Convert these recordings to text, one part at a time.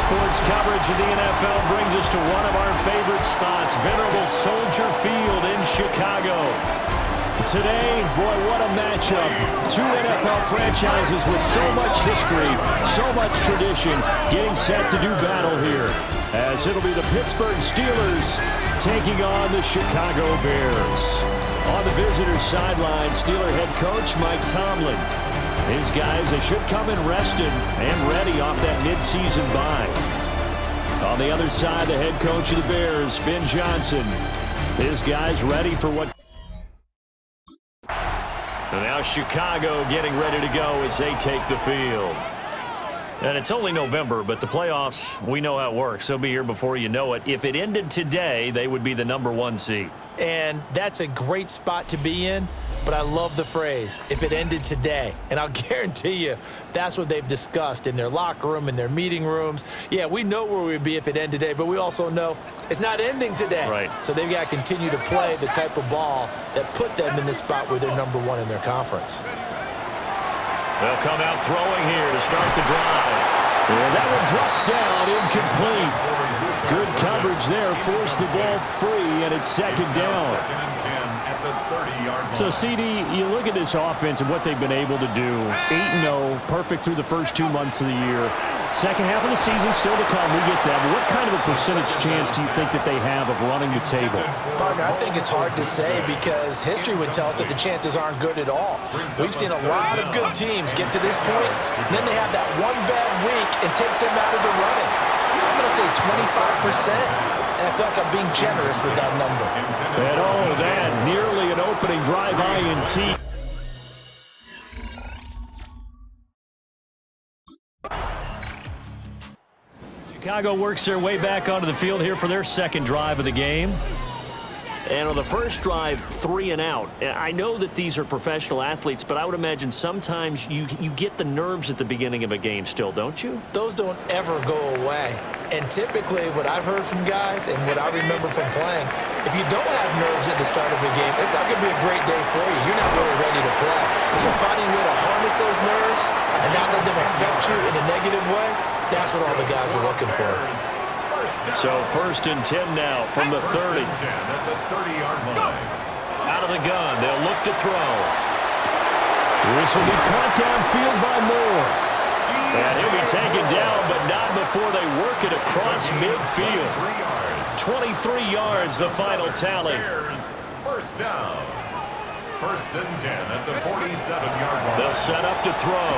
Sports coverage of the NFL brings us to one of our favorite spots, venerable Soldier Field in Chicago. Today, boy, what a matchup. Two NFL franchises with so much history, so much tradition, getting set to do battle here. As it'll be the Pittsburgh Steelers taking on the Chicago Bears. On the visitor's sideline, Steeler head coach Mike Tomlin. His guys, they should come in rested and ready off that midseason bye. On the other side, the head coach of the Bears, Ben Johnson. His guys ready for what... And now Chicago getting ready to go as they take the field. And it's only November, but the playoffs, we know how it works. They'll be here before you know it. If it ended today, they would be the #1 seed. And that's a great spot to be in, but I love the phrase, if it ended today. And I'll guarantee you that's what they've discussed in their locker room, in their meeting rooms. Yeah, we know where we'd be if it ended today, but we also know it's not ending today. Right. So they've got to continue to play the type of ball that put them in the spot where they're #1 in their conference. They'll come out throwing here to start the drive. And that one drops down, incomplete. Good coverage there, forced the ball free, and it's second down. So, CD, you look at this offense and what they've been able to do. 8-0, perfect through the first 2 months of the year. Second half of the season still to come, we get that. But what kind of a percentage chance do you think that they have of running the table? Partner, I think it's hard to say because history would tell us that the chances aren't good at all. We've seen a lot of good teams get to this point, and then they have that one bad week and takes them out of the running. I'm going to say 25%, and I feel like I'm being generous with that number. And oh, that nearly an opening drive INT. Chicago works their way back onto the field here for their second drive of the game. And on the first drive, 3 and out. I know that these are professional athletes, but I would imagine sometimes you get the nerves at the beginning of a game still, don't you? Those don't ever go away. And typically what I've heard from guys and what I remember from playing, if you don't have nerves at the start of a game, it's not going to be a great day for you. You're not really ready to play. So finding a way to harness those nerves and not let them affect you in a negative way, that's what all the guys are looking for. So 1st and 10 now from the 30. Out of the gun, they'll look to throw. This will be caught downfield by Moore. And he'll be taken down, but not before they work it across midfield. 23 yards, the final tally. First down. 1st and 10 at the 47-yard line. They'll set up to throw.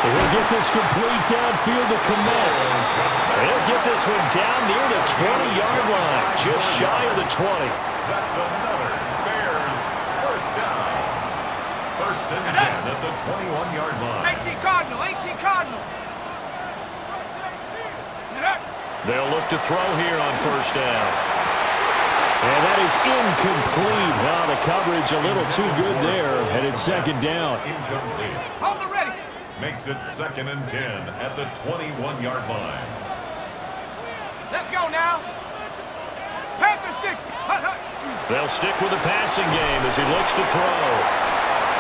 He'll get this complete downfield to Komet. He'll get this one down near the 20-yard line, just shy of the 20. That's another Bears first down. 1st and 10 at the 21-yard line. 18 Cardinal, 18 Cardinal. They'll look to throw here on 1st down. And that is incomplete. Wow, the coverage a little too good there, and it's 2nd down. Incomplete. Hold it ready. Makes it 2nd and 10 at the 21-yard line. Let's go now. Panther 6. They'll stick with the passing game as he looks to throw.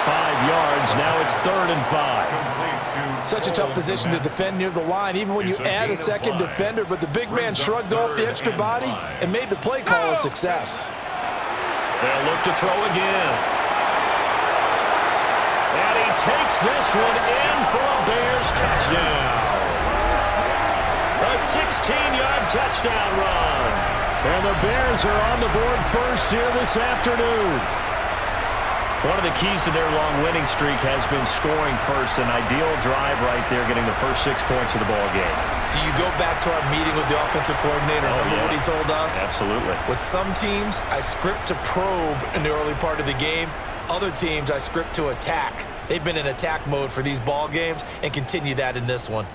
5 yards. Now it's 3rd and 5. Such a tough position to defend near the line, even when you add a second defender, but the big man shrugged off the extra body and made the play call a success. They'll look to throw again. And he takes this one in for a Bears touchdown. A 16-yard touchdown run. And the Bears are on the board first here this afternoon. One of the keys to their long winning streak has been scoring first. An ideal drive right there, getting the first 6 points of the ball game. Do you go back to our meeting with the offensive coordinator? Remember what he told us? Absolutely. With some teams, I script to probe in the early part of the game. Other teams, I script to attack. They've been in attack mode for these ball games and continue that in this one.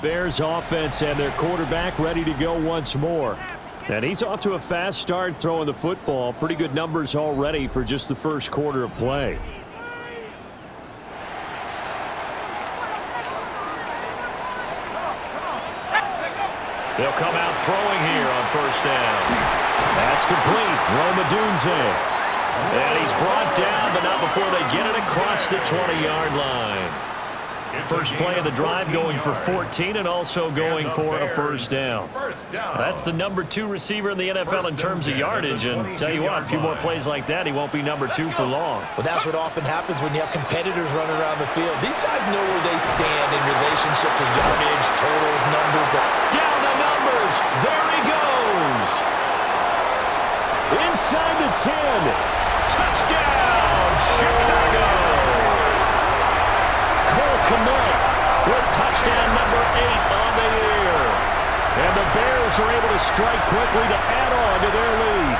Bears offense and their quarterback ready to go once more. And he's off to a fast start throwing the football. Pretty good numbers already for just the first quarter of play. They'll come out throwing here on 1st down. That's complete. Roma Dunze. And he's brought down, but not before they get it across the 20-yard line. First play of the drive going for 14 and also going for a first down. That's the number 2 receiver in the NFL in terms of yardage. And tell you what, a few more plays like that, he won't be number 2 for long. Well, that's what often happens when you have competitors running around the field. These guys know where they stand in relationship to yardage, totals, numbers. Down the numbers. There he goes. Inside the 10. Touchdown, Chicago. Cole Kmet with touchdown number 8 on the year. And the Bears are able to strike quickly to add on to their lead.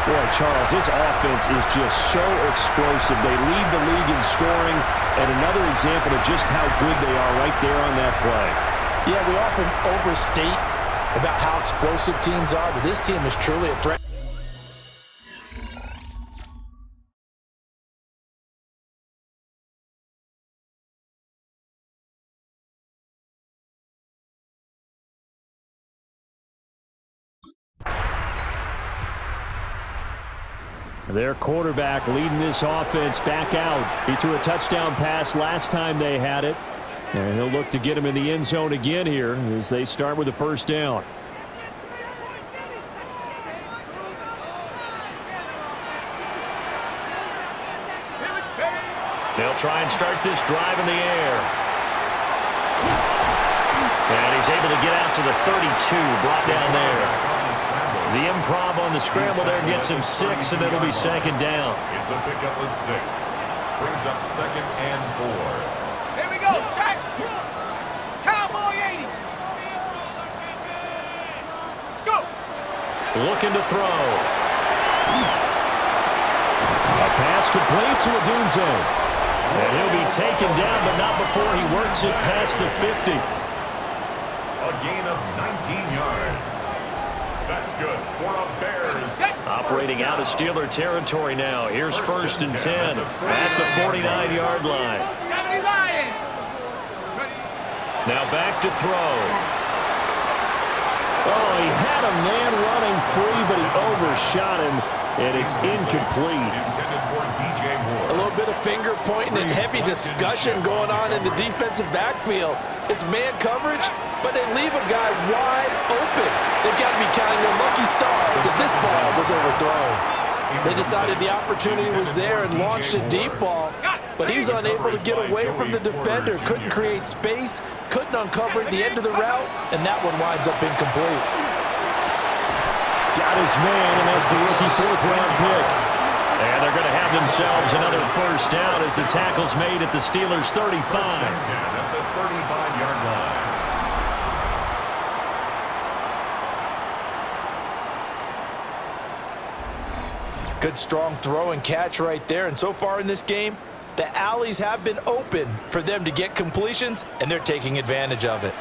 Boy, Charles, this offense is just so explosive. They lead the league in scoring, and another example of just how good they are right there on that play. Yeah, we often overstate about how explosive teams are, but this team is truly a threat. Their quarterback leading this offense back out. He threw a touchdown pass last time they had it. And he'll look to get him in the end zone again here as they start with the first down. They'll try and start this drive in the air. And he's able to get out to the 32, brought down there. The improv on the scramble there gets him 6, and it'll be second down. It's a pickup of 6. Brings up 2nd and 4. Here we go, Shaq. Cowboy 80. Let's go. Looking to throw. A pass complete to Odunze. And he'll be taken down, but not before he works it past the 50. A gain of 19 yards. That's good for a Bears. Operating out of Steeler territory now. Here's 1st and 10 at the 49-yard line. 70 Lion. Now back to throw. Oh, he had a man running free, but he overshot him, and it's incomplete. Intended for DJ Moore. A little bit of finger pointing and heavy discussion going on in the defensive backfield. It's man coverage, but they leave a guy wide open. They've got to be counting their lucky stars if this ball was overthrown. They decided the opportunity was there and launched a deep ball, but he's unable to get away from the defender. Couldn't create space, couldn't uncover at the end of the route, and that one winds up incomplete. Got his man, and that's the rookie 4th-round pick. And they're going to have themselves another first down as the tackle's made at the Steelers' 35. At the 35-yard line. Good strong throw and catch right there. And so far in this game, the alleys have been open for them to get completions, and they're taking advantage of it.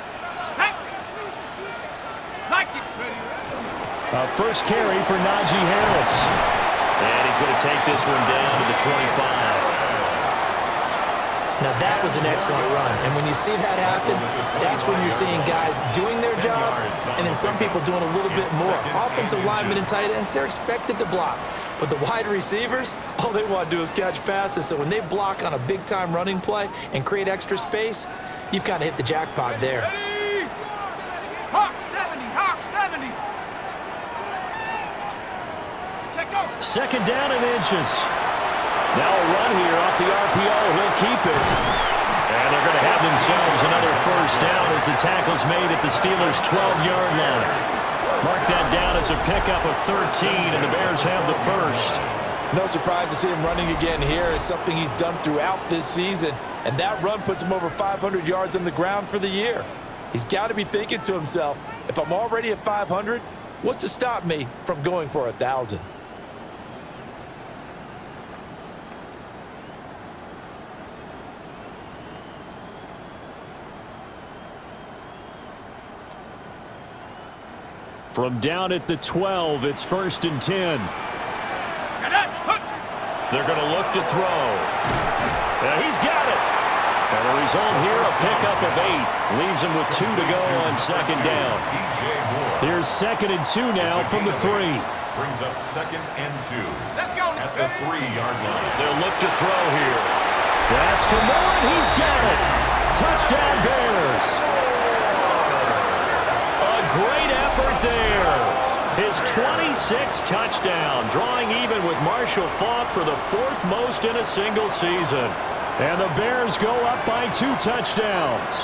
First carry for Najee Harris. And he's going to take this one down to the 25. Now, that was an excellent run. And when you see that happen, that's when you're seeing guys doing their job and then some people doing a little bit more. Offensive linemen and tight ends, they're expected to block. But the wide receivers, all they want to do is catch passes. So when they block on a big-time running play and create extra space, you've kind of hit the jackpot there. Hawk 70, Hawk 70. Second down and inches. Now a run here off the RPO. He'll keep it. And they're going to have themselves another first down as the tackle's made at the Steelers' 12-yard line. Mark that down as a pickup of 13, and the Bears have the first. No surprise to see him running again here. It's something he's done throughout this season, and that run puts him over 500 yards on the ground for the year. He's got to be thinking to himself, if I'm already at 500, what's to stop me from going for 1,000? From down at the 12, it's 1st and 10. They're going to look to throw. Yeah, he's got it. And the result here, a pickup of 8. Leaves him with 2 to go on second down. Here's 2nd and 2 now from the 3. Brings up 2nd and 2. Let's go. At the 3-yard line. They'll look to throw here. That's to Moore, and he's got it. Touchdown, Bears. A great effort there. His 26th touchdown, drawing even with Marshall Faulk for the 4th most in a single season. And the Bears go up by 2 touchdowns.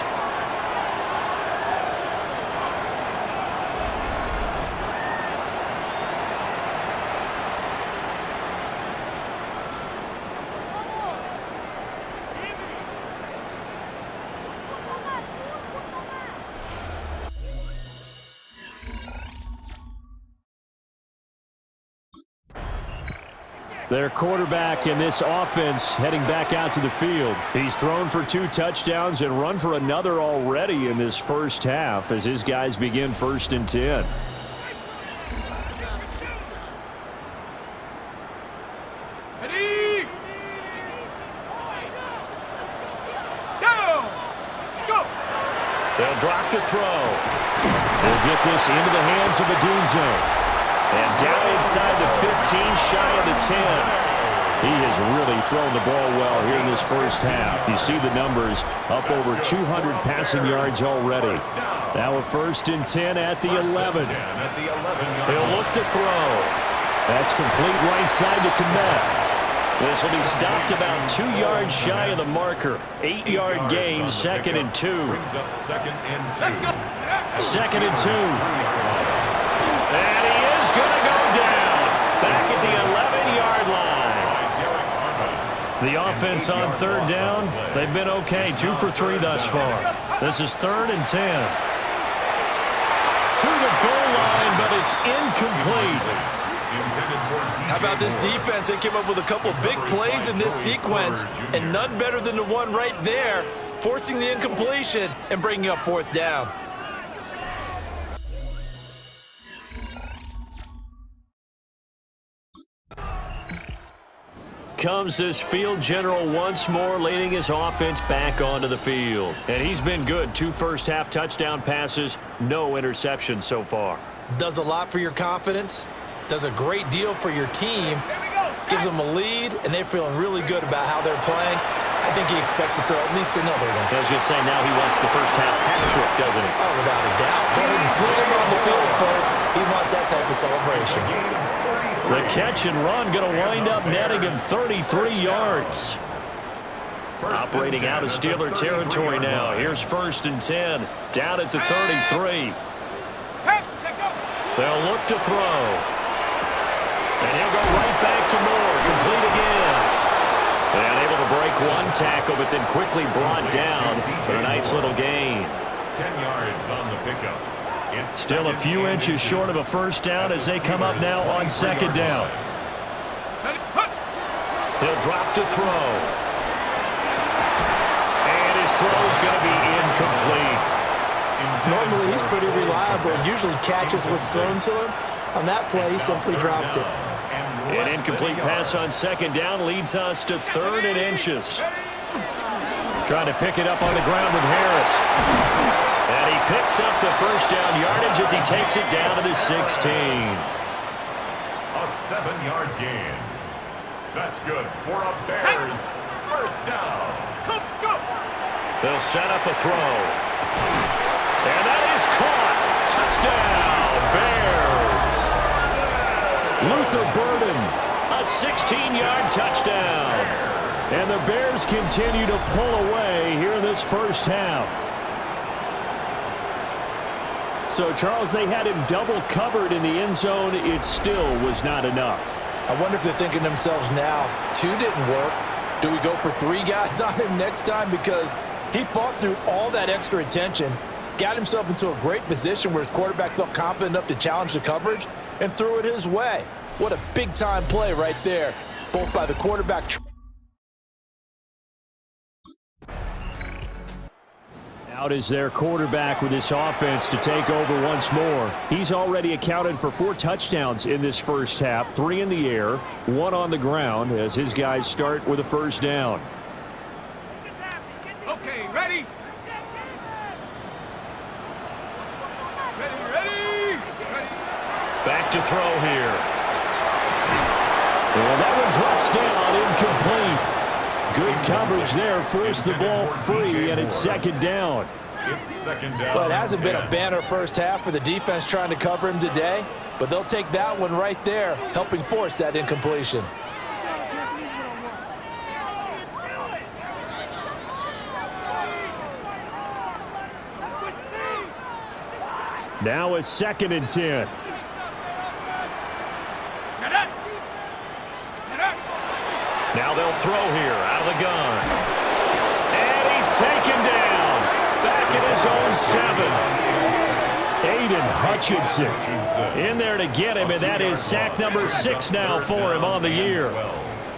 Their quarterback in this offense heading back out to the field. He's thrown for 2 touchdowns and run for another already in this first half as his guys begin 1st and 10. Ready? Down. Let's go. They'll drop to throw. They'll get this into the hands of Adunzo. And down inside the 15, shy of the 10. He has really thrown the ball well here in this first half. You see the numbers, up over 200 passing yards already. Now a 1st and 10 at the 11. He'll look to throw. That's complete right side to Kmet. This will be stopped about 2 yards shy of the marker. 8-yard gain, 2nd and 2. Brings up 2nd and 2. 2nd and 2. And he is going to go down. Back at the 11-yard line. The offense on 3rd down, they've been okay. 2 for 3 thus far. This is 3rd and 10. To the goal line, but it's incomplete. How about this defense? They came up with a couple big plays in this sequence, and none better than the one right there, forcing the incompletion and bringing up 4th down. Comes this field general once more, leading his offense back onto the field. And he's been good. 2 first-half touchdown passes, no interceptions so far. Does a lot for your confidence, does a great deal for your team, gives them a lead, and they're feeling really good about how they're playing. I think he expects to throw at least another one. I was going to say, now he wants the first-half hat trick, doesn't he? Oh, without a doubt. Go ahead and fling him on the field, folks. He wants that type of celebration. The catch and run going to wind up netting him 33 yards. Operating out of Steeler territory now. Here's 1st and 10. Down at the 33. They'll look to throw. And he'll go right back to Moore. Complete again. And able to break 1 tackle, but then quickly brought down for a nice little gain. 10 yards on the pickup. Still a few inches short of a 1st down as they come up now on 2nd down. He'll drop to throw. And his throw's going to be incomplete. Normally, he's pretty reliable. Usually catches what's thrown to him. On that play, he simply dropped it. An incomplete pass on 2nd down leads us to 3rd and inches. Trying to pick it up on the ground with Harris. And he picks up the 1st down yardage as he takes it down to the 16. A 7-yard gain. That's good for a Bears 1st down. Go. They'll set up a throw. And that is caught. Touchdown, Bears. Luther Burden, a 16-yard touchdown. And the Bears continue to pull away here in this first half. So, Charles, they had him double covered in the end zone. It still was not enough. I wonder if they're thinking to themselves now, 2 didn't work. Do we go for 3 guys on him next time? Because he fought through all that extra attention, got himself into a great position where his quarterback felt confident enough to challenge the coverage and threw it his way. What a big-time play right there, both by the quarterback. Out is their quarterback with this offense to take over once more. He's already accounted for 4 touchdowns in this first half, 3 in the air, 1 on the ground as his guys start with a 1st down. Back to throw here. And that one drops down, incomplete. Good coverage there, forced the ball free, and it's second down. It's second down. Well, it hasn't been a banner first half for the defense trying to cover him today, but they'll take that one right there, helping force that incompletion. Now a 2nd and 10. Now they'll throw here out of the gun. And he's taken down. Back at his own 7. Aiden Hutchinson in there to get him, and that is sack number 6 now for him on the year.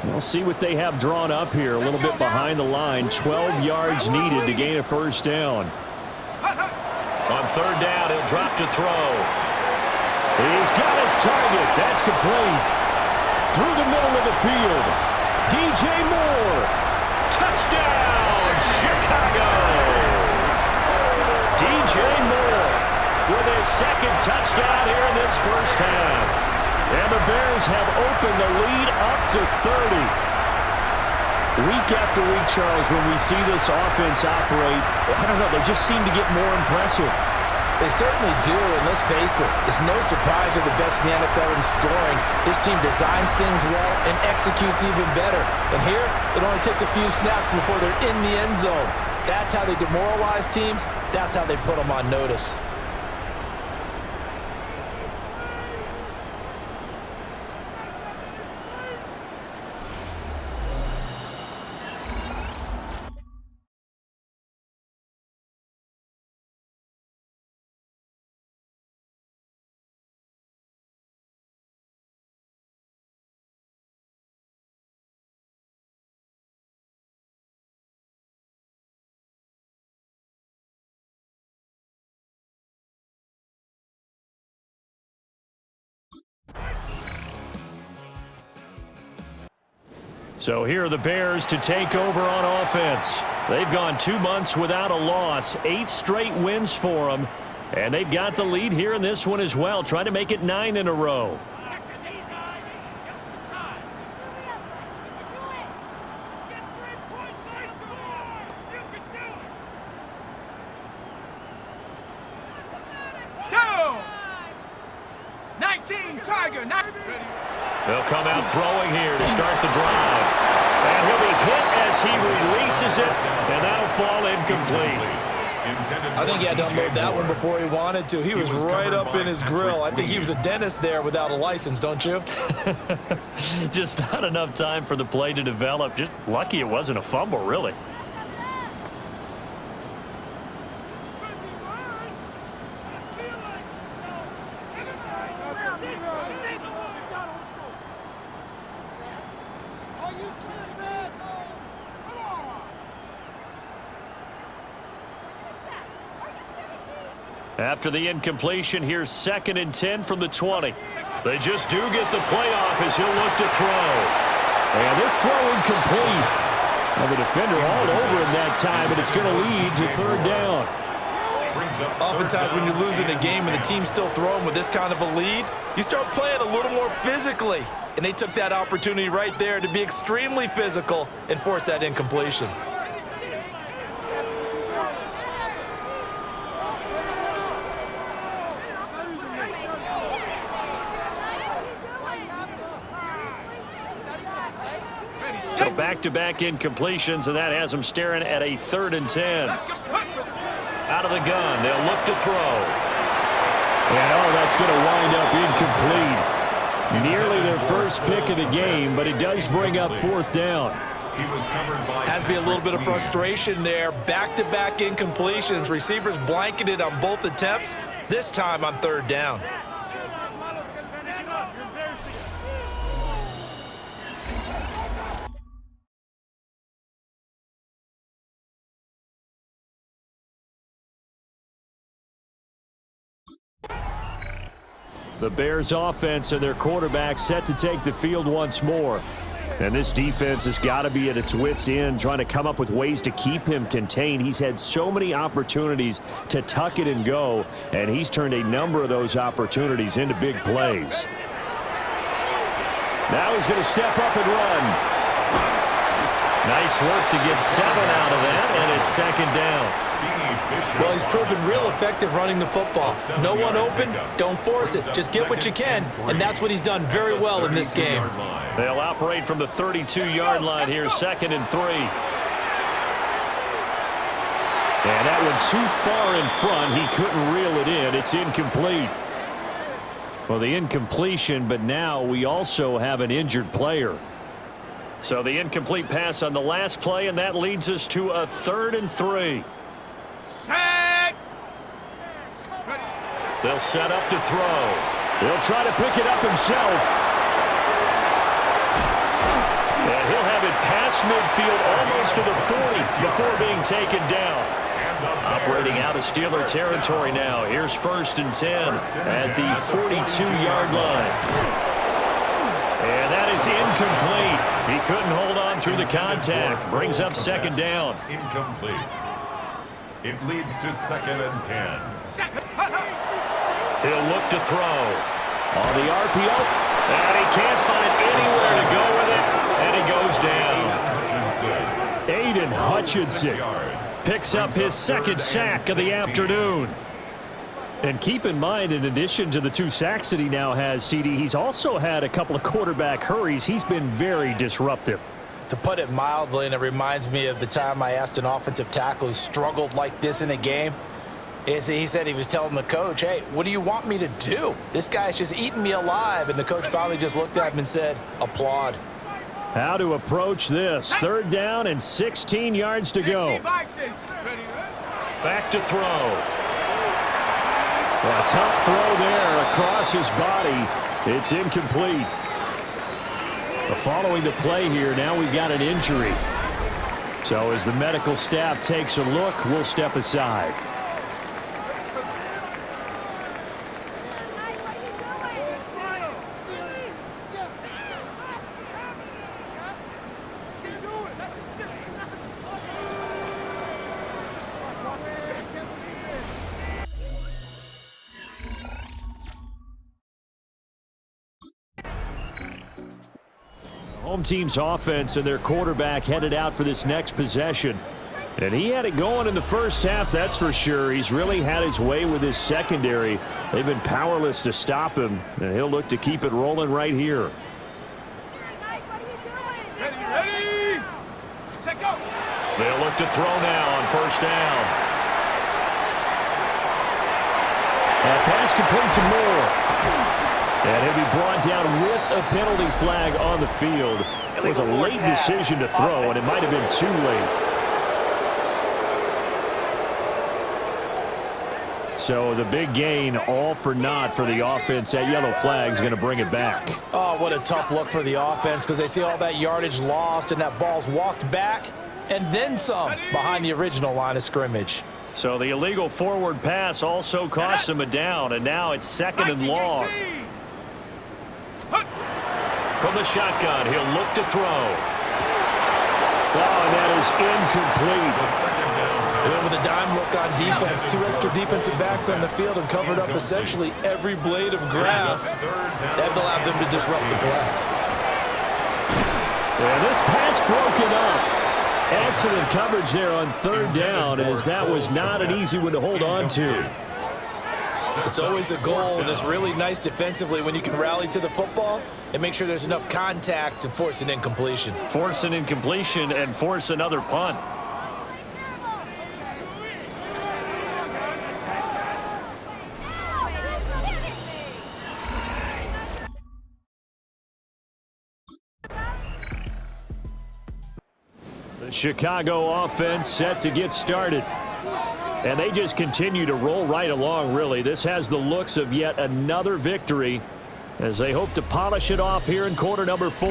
We'll see what they have drawn up here. A little bit behind the line. 12 yards needed to gain a first down. On 3rd down, he'll drop to throw. He's got his target. That's complete. Through the middle of the field. DJ Moore. Touchdown, Chicago. DJ Moore with his 2nd touchdown here in this first half. And the Bears have opened the lead up to 30. Week after week, Charles, when we see this offense operate, I don't know, they just seem to get more impressive. They certainly do, and let's face it, it's no surprise they're the best in the NFL in scoring. This team designs things well and executes even better. And here, it only takes a few snaps before they're in the end zone. That's how they demoralize teams. That's how they put them on notice. So here are the Bears to take over on offense. They've gone 2 months without a loss, 8 straight wins for them, and they've got the lead here in this one as well, trying to make it 9 in a row. They'll come out throwing here to start the drive. And he'll be hit as he releases it, and that'll fall incomplete. I think he had to unload that one before he wanted to. He was right up in his grill. I think he was a dentist there without a license, don't you? Just not enough time for the play to develop. Just lucky it wasn't a fumble, really. After the incompletion, here's 2nd and 10 from the 20. They just do get the playoff as he'll look to throw. And this throw incomplete. Well, the defender all over him that time, and it's going to lead to 3rd down. Oftentimes when you're losing a game and the team's still throwing with this kind of a lead, you start playing a little more physically. And they took that opportunity right there to be extremely physical and force that incompletion. So back-to-back incompletions, and that has them staring at a 3rd and 10. Out of the gun, they'll look to throw. And that's going to wind up incomplete. Nearly their first pick of the game, but it does bring up 4th down. Has to be a little bit of frustration there. Back-to-back incompletions. Receivers blanketed on both attempts, this time on 3rd down. The Bears offense and their quarterback set to take the field once more. And this defense has got to be at its wits' end, trying to come up with ways to keep him contained. He's had so many opportunities to tuck it and go, and he's turned a number of those opportunities into big plays. Now he's going to step up and run. Nice work to get 7 out of that, and it's second down. Well, he's proven real effective running the football. No one open, don't force it. Just get what you can, and that's what he's done very well in this game. They'll operate from the 32-yard line here, 2nd and 3. And that one too far in front. He couldn't reel it in. It's incomplete. Well, the incompletion, but now we also have an injured player. So the incomplete pass on the last play, and that leads us to a 3rd and 3. Set. They'll set up to throw. He'll try to pick it up himself. And he'll have it past midfield almost to the 40 before being taken down. Operating out of Steeler territory now. Here's 1st and 10 at the 42-yard line. And that is incomplete. He couldn't hold on through the contact. Brings up 2nd down. Incomplete. It leads to 2nd and 10. He'll look to throw. On the RPO. And he can't find anywhere to go with it. And he goes down. Aiden Hutchinson picks up his 2nd sack of the afternoon. And keep in mind, in addition to the 2 sacks that he now has, CD, he's also had a couple of quarterback hurries. He's been very disruptive. To put it mildly, and it reminds me of the time I asked an offensive tackle who struggled like this in a game. He said he was telling the coach, hey, what do you want me to do? This guy's just eating me alive. And the coach finally just looked at him and said, applaud. How to approach this. 3rd down and 16 yards to go. Back to throw. Well, a tough throw there across his body. It's incomplete. Following the play here, now we've got an injury. So as the medical staff takes a look, we'll step aside. Home team's offense and their quarterback headed out for this next possession. And he had it going in the first half, that's for sure. He's really had his way with his secondary. They've been powerless to stop him, and he'll look to keep it rolling right here. Ready. Check go. They'll look to throw now on 1st down. And pass complete to Moore. And he'll be brought down with a penalty flag on the field. It was a late decision to throw, and it might have been too late. So the big gain, all for naught for the offense. That yellow flag is going to bring it back. Oh, what a tough look for the offense, because they see all that yardage lost and that ball's walked back and then some behind the original line of scrimmage. So the illegal forward pass also cost him a down, and now it's 2nd and long. From the shotgun, he'll look to throw. Oh, and that is incomplete. And with a dime look on defense, 2 extra defensive backs on the field and covered up essentially every blade of grass. That allowed them to disrupt the play. And this pass broken up. Excellent coverage there on 3rd down, as that was not an easy one to hold on to. It's always a goal, and it's really nice defensively when you can rally to the football and make sure there's enough contact to force an incompletion. Force an incompletion and force another punt. The Chicago offense set to get started. And they just continue to roll right along, really. This has the looks of yet another victory as they hope to polish it off here in quarter number 4.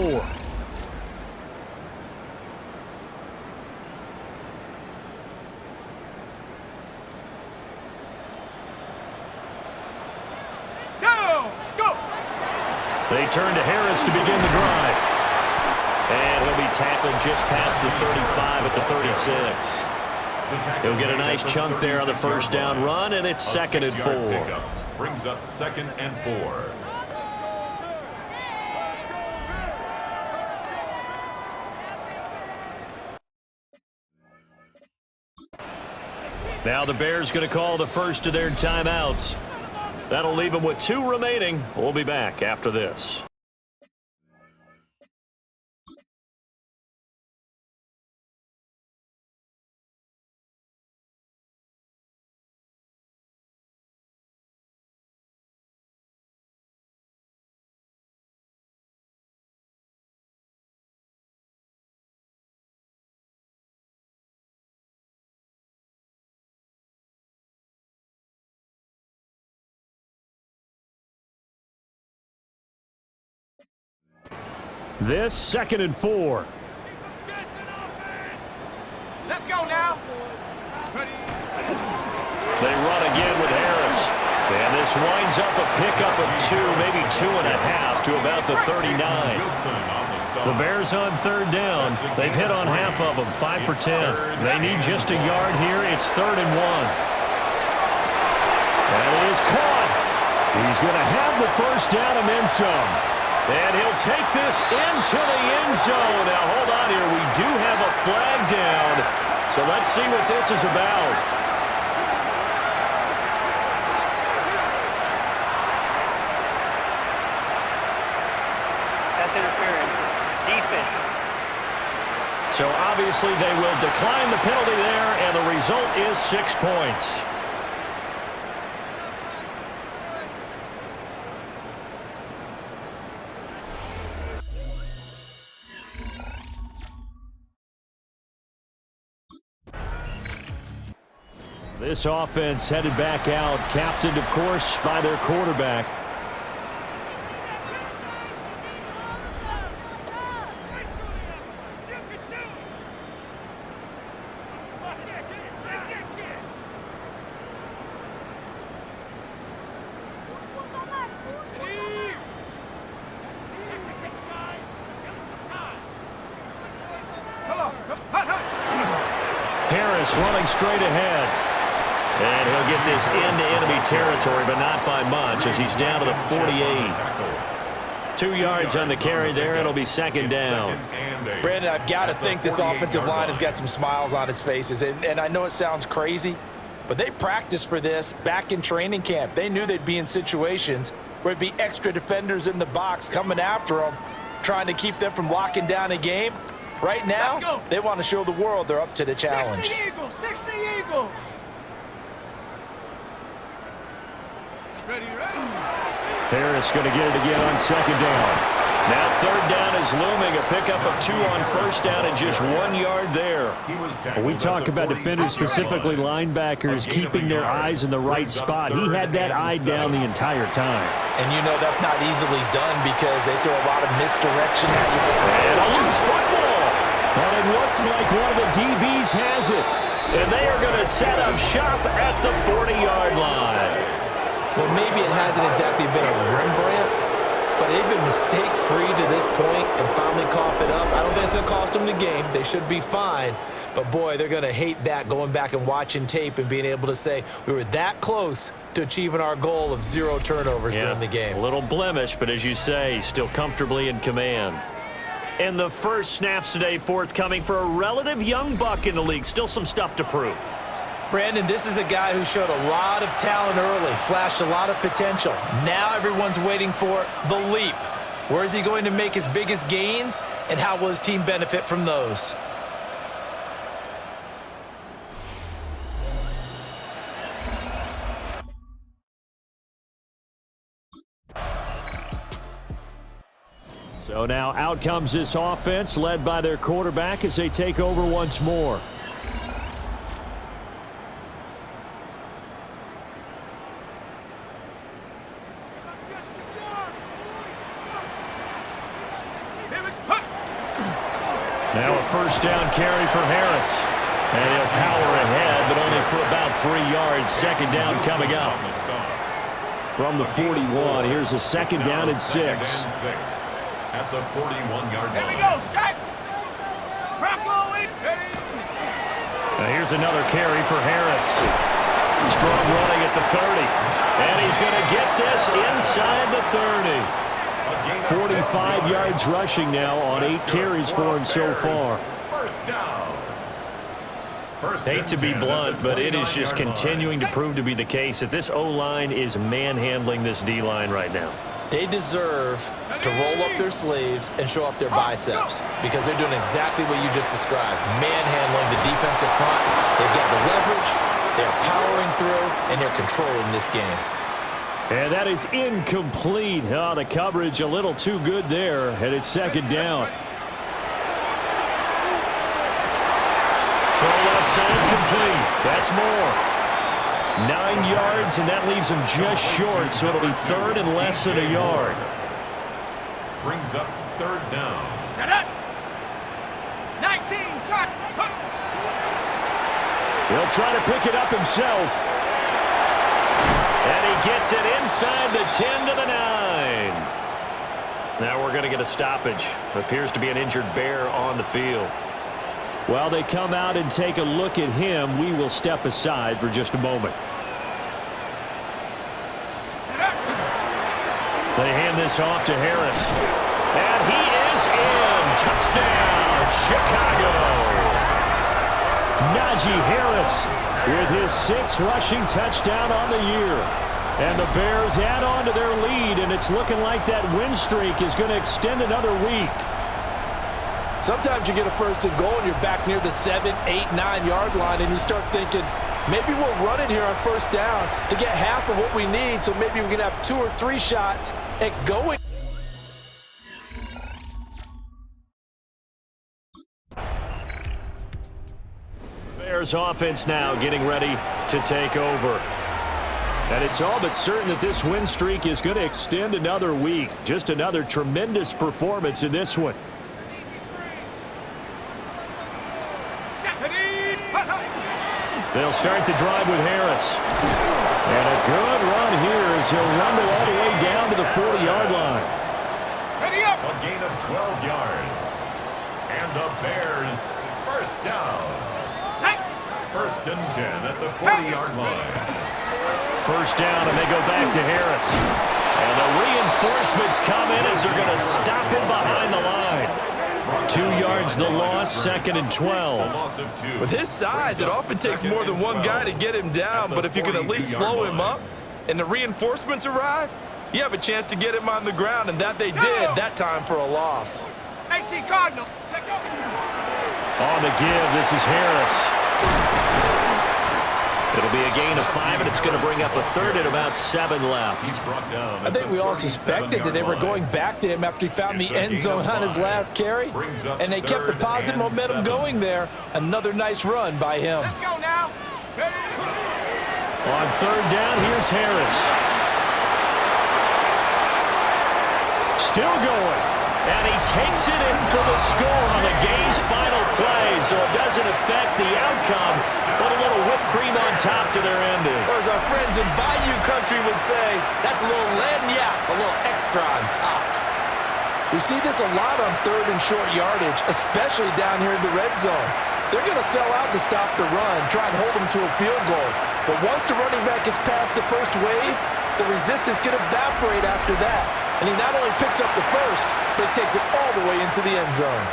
Down. Let's go. They turn to Harris to begin the drive. And he'll be tackled just past the 35 at the 36. He'll get a nice chunk there on the first down run, and it's 2nd and 4. Brings up 2nd and 4. Now the Bears going to call the first of their timeouts. That'll leave them with 2 remaining. We'll be back after this. This 2nd and 4. Let's go now. They run again with Harris. And this winds up a pickup of 2, maybe 2.5 to about the 39. The Bears on 3rd down. They've hit on half of them, 5 for 10. They need just a yard here. It's 3rd and 1. And it is caught. He's going to have the first down and then some. And he'll take this into the end zone. Now, hold on here. We do have a flag down. So let's see what this is about. Pass interference. Defense. So obviously they will decline the penalty there, and the result is 6 points. This offense headed back out, captained, of course, by their quarterback. Harris running straight ahead. And he'll get this into enemy territory, but not by much, as he's down to the 48. 2 yards on the carry there. It'll be 2nd down. Brandon, I've got to think this offensive line has got some smiles on its faces. And I know it sounds crazy, but they practiced for this back in training camp. They knew they'd be in situations where it'd be extra defenders in the box coming after them, trying to keep them from locking down a game. Right now, they want to show the world they're up to the challenge. 60 Eagle, 60 Eagle. Ready. Harris going to get it again on 2nd down. Now 3rd down is looming. A pickup of 2 on 1st down and just 1 yard there. We talk about defenders, specifically linebackers, keeping their eyes in the right spot. He had that eye down the entire time. And you know that's not easily done because they throw a lot of misdirection at you. And a loose football. And it looks like one of the DBs has it. And they are going to set up shop at the 40-yard line. Well, maybe it hasn't exactly been a Rembrandt, but they've been mistake-free to this point and finally cough it up. I don't think it's going to cost them the game. They should be fine. But, boy, they're going to hate that, going back and watching tape and being able to say we were that close to achieving our goal of 0 turnovers during the game. A little blemish, but as you say, still comfortably in command. And the first snaps today forthcoming for a relative young buck in the league. Still some stuff to prove. Brandon, this is a guy who showed a lot of talent early, flashed a lot of potential. Now everyone's waiting for the leap. Where is he going to make his biggest gains, and how will his team benefit from those? So now out comes this offense, led by their quarterback as they take over once more. Now a first down carry for Harris. And he'll power ahead, but only for about 3 yards. 2nd down coming up. From the 41, here's a 2nd down and 6. at the 41-yard Here we line. go, set. Bronco is ready. Now here's another carry for Harris. Strong running at the 30. And he's going to get this inside the 30. 45 yards rushing now on 8 carries for him so far. First down. Hate to be blunt, but it is just continuing to prove to be the case that this O-line is manhandling this D-line right now. They deserve to roll up their sleeves and show up their biceps because they're doing exactly what you just described, manhandling the defensive front. They've got the leverage, they're powering through, and they're controlling this game. And that is incomplete. Oh, the coverage a little too good there, and it's second down. Throw left side complete. That's more. 9 yards, and that leaves him just short, so it'll be third and less than a yard. Brings up third down. Set up. 19 shots. He'll try to pick it up himself. And he gets it inside the 10 to the 9. Now we're going to get a stoppage. Appears to be an injured Bear on the field. While they come out and take a look at him, we will step aside for just a moment. They hand this off to Harris. And he is in. Touchdown, Chicago. Najee Harris with his 6th rushing touchdown on the year. And the Bears add on to their lead, and it's looking like that win streak is going to extend another week. Sometimes you get a first and goal and you're back near the 7, 8, 9 yard line and you start thinking, maybe we'll run it here on first down to get half of what we need, so maybe we can have 2 or 3 shots at going. Bears offense now getting ready to take over. And it's all but certain that this win streak is going to extend another week. Just another tremendous performance in this one. They'll start the drive with Harris. And a good run here as he'll rumble all the way down to the 40-yard line. Ready up. A gain of 12 yards. And the Bears first down. Set. First and 10 at the 40-yard line. First down, and they go back to Harris. And the reinforcements come in as they're going to stop him behind the line. 2 yards the loss, second and 12. With his size, it often takes more than one guy to get him down, but if you can at least slow him up and the reinforcements arrive, you have a chance to get him on the ground, and that they did that time for a loss. 18 Cardinals. Take over. On the give, this is Harris. It'll be a gain of 5, and it's going to bring up a third at about 7 left. I think we all suspected that they were going back to him after he found the end zone on his last carry, and they kept the positive momentum going there. Another nice run by him. Let's go now. Ready. On third down, here's Harris. Still going. And he takes it in for the score on the game's final play, so it doesn't affect the outcome, but a little whipped cream on top to their ending. Or as our friends in Bayou Country would say, that's a little lagniappe, a little extra on top. We see this a lot on third and short yardage, especially down here in the red zone. They're going to sell out to stop the run, try and hold them to a field goal. But once the running back gets past the first wave, the resistance can evaporate after that. And he not only picks up the first, but takes it all the way into the end zone.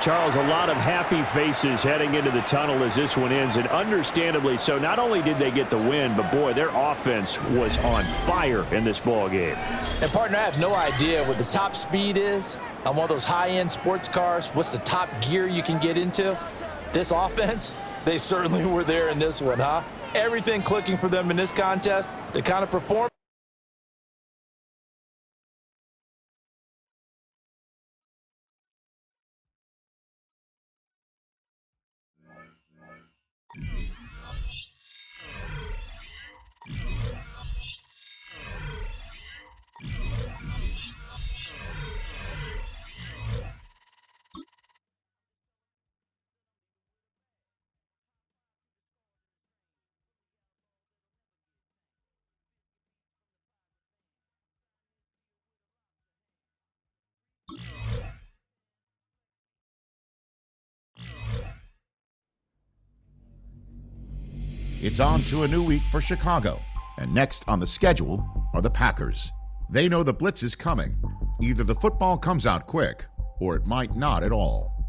Charles, a lot of happy faces heading into the tunnel as this one ends, and understandably so. Not only did they get the win, but boy, their offense was on fire in this ball game. And partner, I have no idea what the top speed is on one of those high-end sports cars. What's the top gear you can get into? This offense, they certainly were there in this one, huh? Everything clicking for them in this contest, the kind of performance. It's on to a new week for Chicago, and next on the schedule are the Packers. They know the blitz is coming. Either the football comes out quick, or it might not at all.